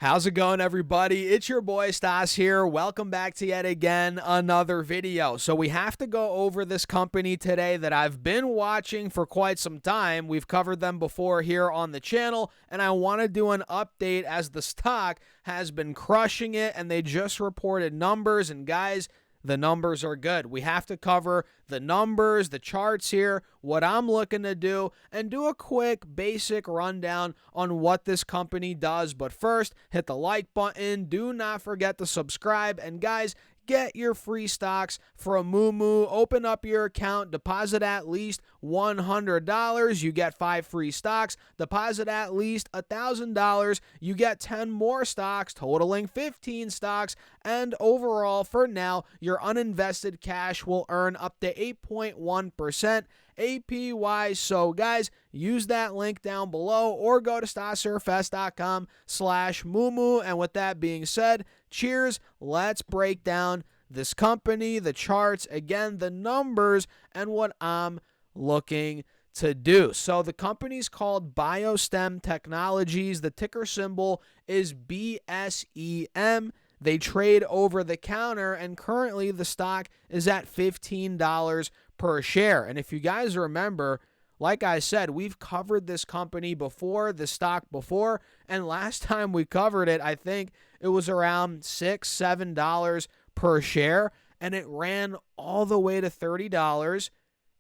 How's it going, everybody? It's your boy Stas here. Welcome back to yet again another video. So we have to go over this company today that I've been watching for quite some time. We've covered them before here on the channel, and I want to do an update as the stock has been crushing it, and they just reported numbers, and guys, the numbers are good. We have to cover the numbers, the charts here, what I'm looking to do, and do a quick basic rundown on what this company does. But first, hit the like button. Do not forget to subscribe. And guys, get your free stocks from Moomoo. Open up your account, deposit at least $100. You get 5 free stocks. Deposit at least $1,000. You get 10 more stocks, totaling 15 stocks. And overall, for now, your uninvested cash will earn up to 8.1% APY. So guys, use that link down below or go to staserfes.com/Moomoo. And with that being said, cheers. Let's break down this company, the charts, again, the numbers, and what I'm looking to do. So the company's called BioStem Technologies. The ticker symbol is BSEM. They trade over the counter, and currently the stock is at $15 per share. And if you guys remember, like I said, we've covered this company before, the stock before, and last time we covered it, I think it was around $6, $7 per share, and it ran all the way to $30.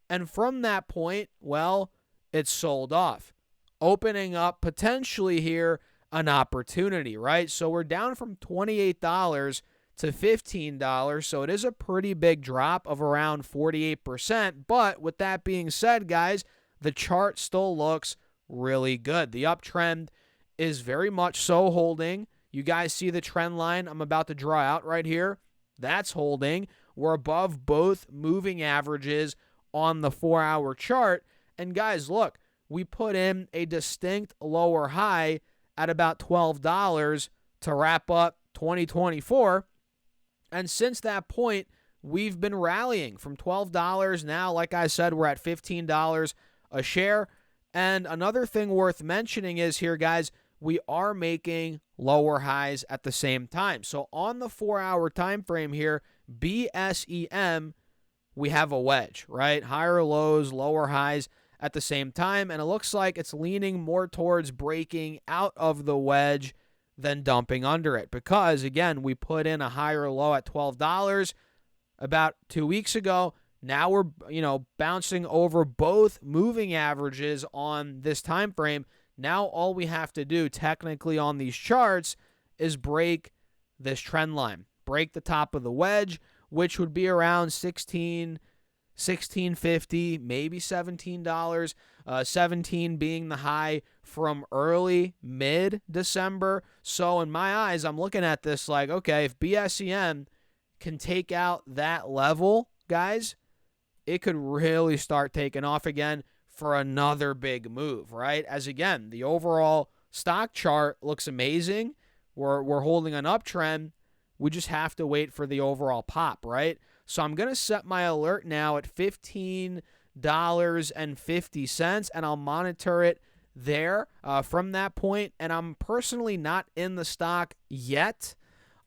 And from that point, well, it sold off, opening up potentially here an opportunity, right? So we're down from $28 to $15, so it is a pretty big drop of around 48%. But with that being said, guys, the chart still looks really good. The uptrend is very much so holding. You guys see the trend line I'm about to draw out right here? That's holding. We're above both moving averages on the 4-hour chart. And guys, look, we put in a distinct lower high at about $12 to wrap up 2024. And since that point, we've been rallying from $12. Now, like I said, we're at $15 a share. And another thing worth mentioning is here, guys, we are making lower highs at the same time. So on the 4-hour time frame here, BSEM, we have a wedge, right? Higher lows, lower highs at the same time, and it looks like it's leaning more towards breaking out of the wedge than dumping under it, because again, we put in a higher low at $12 about 2 weeks ago. Now we're bouncing over both moving averages on this time frame. Now all we have to do technically on these charts is break this trend line, break the top of the wedge, which would be around $16.50, maybe $17, 17 being the high from early mid-December. So in my eyes, I'm looking at this like, okay, if BSEM can take out that level, guys, it could really start taking off again for another big move, right? As again, the overall stock chart looks amazing. We're holding an uptrend. We just have to wait for the overall pop, right? So I'm going to set my alert now at $15.50, and I'll monitor it there from that point. And I'm personally not in the stock yet,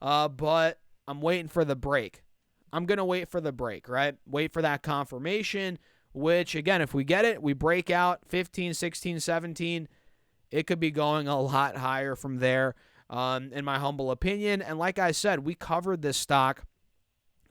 but I'm waiting for the break. I'm going to wait for the break, right? Wait for that confirmation, which, again, if we get it, we break out 15, 16, 17, it could be going a lot higher from there, in my humble opinion. And like I said, we covered this stock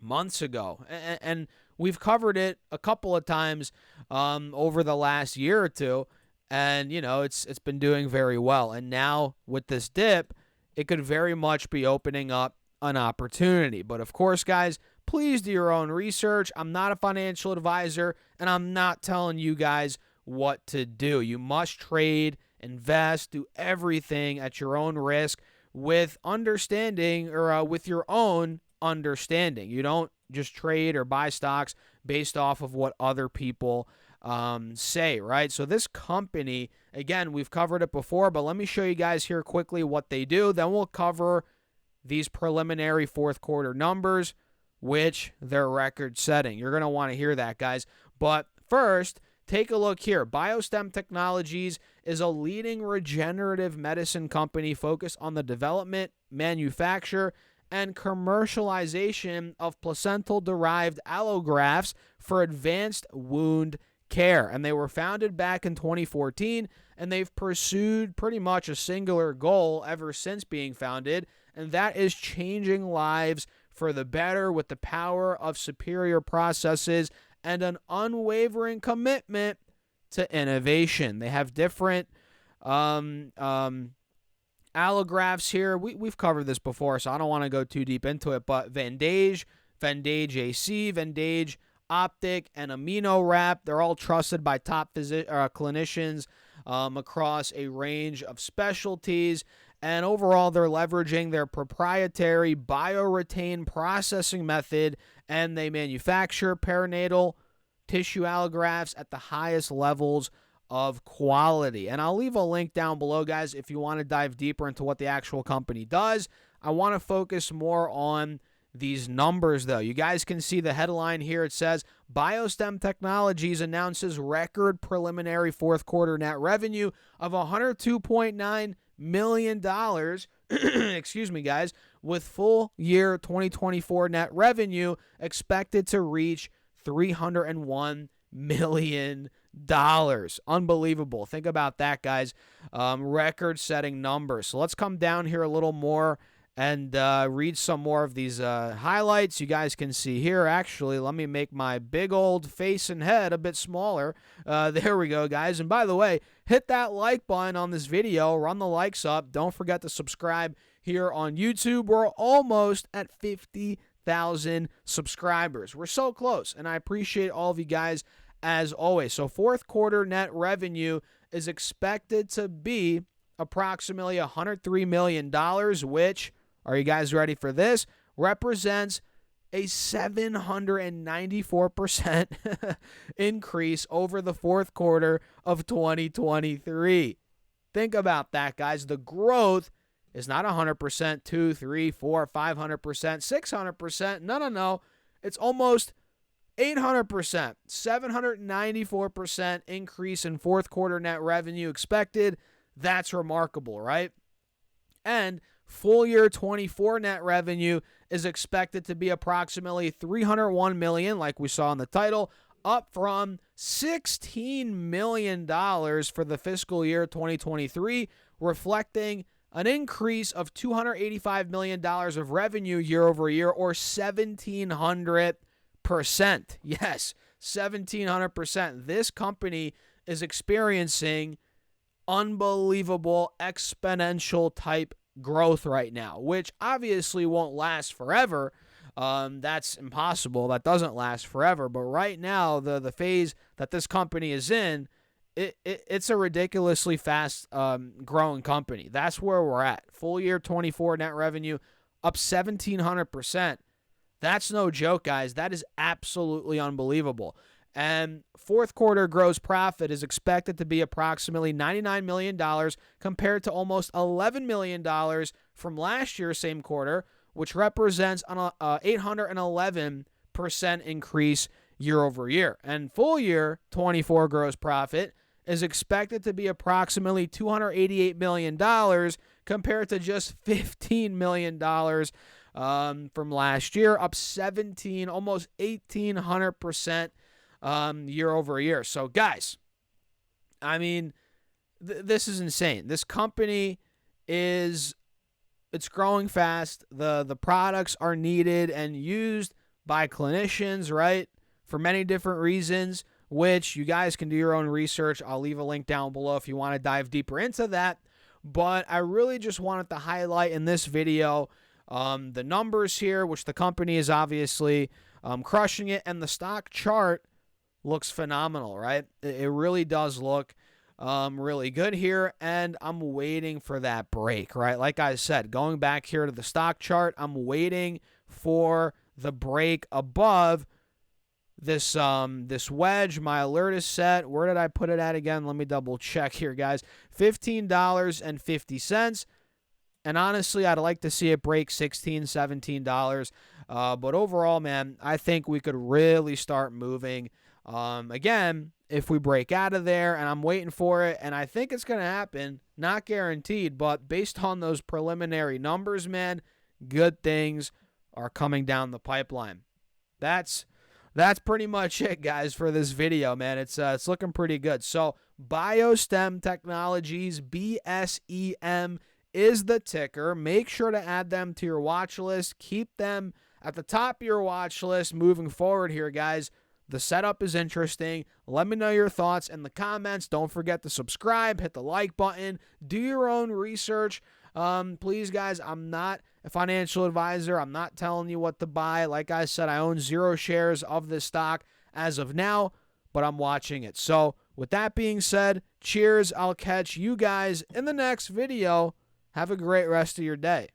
months ago, and we've covered it a couple of times over the last year or two, and it's been doing very well. And now with this dip, it could very much be opening up an opportunity. But of course, guys, please do your own research. I'm not a financial advisor, and I'm not telling you guys what to do. You must trade, invest, do everything at your own risk with understanding, or with your own understanding. You don't just trade or buy stocks based off of what other people say, right? So this company, again, we've covered it before, but let me show you guys here quickly what they do. Then we'll cover these preliminary fourth quarter numbers, which they're record setting. You're going to want to hear that, guys. But first, take a look here. BioStem Technologies is a leading regenerative medicine company focused on the development, manufacture, and commercialization of placental-derived allografts for advanced wound care. And they were founded back in 2014, and they've pursued pretty much a singular goal ever since being founded, and that is changing lives for the better with the power of superior processes and an unwavering commitment to innovation. They have different allografts here. We've covered this before, so I don't want to go too deep into it, but Vendage AC, Vendage Optic, and Amino Wrap, they're all trusted by top clinicians across a range of specialties, and overall they're leveraging their proprietary BioRetain processing method, and they manufacture perinatal tissue allografts at the highest levels of quality. And I'll leave a link down below, guys, if you want to dive deeper into what the actual company does. I want to focus more on these numbers, though. You guys can see the headline here. It says, BioStem Technologies announces record preliminary fourth quarter net revenue of $102.9 million, excuse me, guys, with full year 2024 net revenue expected to reach $301 million. Unbelievable. Think about that, guys. Record-setting numbers. So let's come down here a little more and read some more of these highlights. You guys can see here. Actually, let me make my big old face and head a bit smaller. There we go, guys. And by the way, hit that like button on this video. Run the likes up. Don't forget to subscribe here on YouTube. We're almost at 50,000 subscribers. We're so close, and I appreciate all of you guys as always. So fourth quarter net revenue is expected to be approximately $103 million, which, are you guys ready for this, represents a 794% increase over the fourth quarter of 2023. Think about that, guys. The growth is not 100%, 2, 3, 4, 500%, 600%. No. It's almost 800%, 794% increase in fourth quarter net revenue expected. That's remarkable, right? And full year 24 net revenue is expected to be approximately $301 million, like we saw in the title, up from $16 million for the fiscal year 2023, reflecting an increase of $285 million of revenue year over year, or 1,700%. Yes, 1,700%. This company is experiencing unbelievable exponential type growth right now, which obviously won't last forever. That's impossible. That doesn't last forever. But right now, the phase that this company is in, it's a ridiculously fast growing company. That's where we're at. Full year 24 net revenue up 1,700%. That's no joke, guys. That is absolutely unbelievable. And fourth quarter gross profit is expected to be approximately $99 million compared to almost $11 million from last year's same quarter, which represents an 811% increase year over year. And full year 24 gross profit is expected to be approximately $288 million compared to just $15 million from last year, up 17, almost 1,800% year over year. So, guys, I mean, this is insane. This company it's growing fast. The products are needed and used by clinicians, right, for many different reasons, which you guys can do your own research. I'll leave a link down below if you want to dive deeper into that. But I really just wanted to highlight in this video the numbers here, which the company is obviously crushing it, and the stock chart looks phenomenal, right? It really does look really good here, and I'm waiting for that break, right? Like I said, going back here to the stock chart, I'm waiting for the break above this wedge. My alert is set. Where did I put it at again? Let me double check here, guys. $15.50. And honestly, I'd like to see it break $16, $17. But overall, man, I think we could really start moving. Again, if we break out of there, and I'm waiting for it, and I think it's going to happen. Not guaranteed, but based on those preliminary numbers, man, good things are coming down the pipeline. That's pretty much it, guys, for this video, man. It's looking pretty good. So BioStem Technologies, BSEM, is the ticker. Make sure to add them to your watch list. Keep them at the top of your watch list moving forward here, guys. The setup is interesting. Let me know your thoughts in the comments. Don't forget to subscribe, hit the like button, do your own research. Please, guys, I'm not a financial advisor. I'm not telling you what to buy. Like I said, I own 0 shares of this stock as of now, but I'm watching it. So with that being said, cheers. I'll catch you guys in the next video. Have a great rest of your day.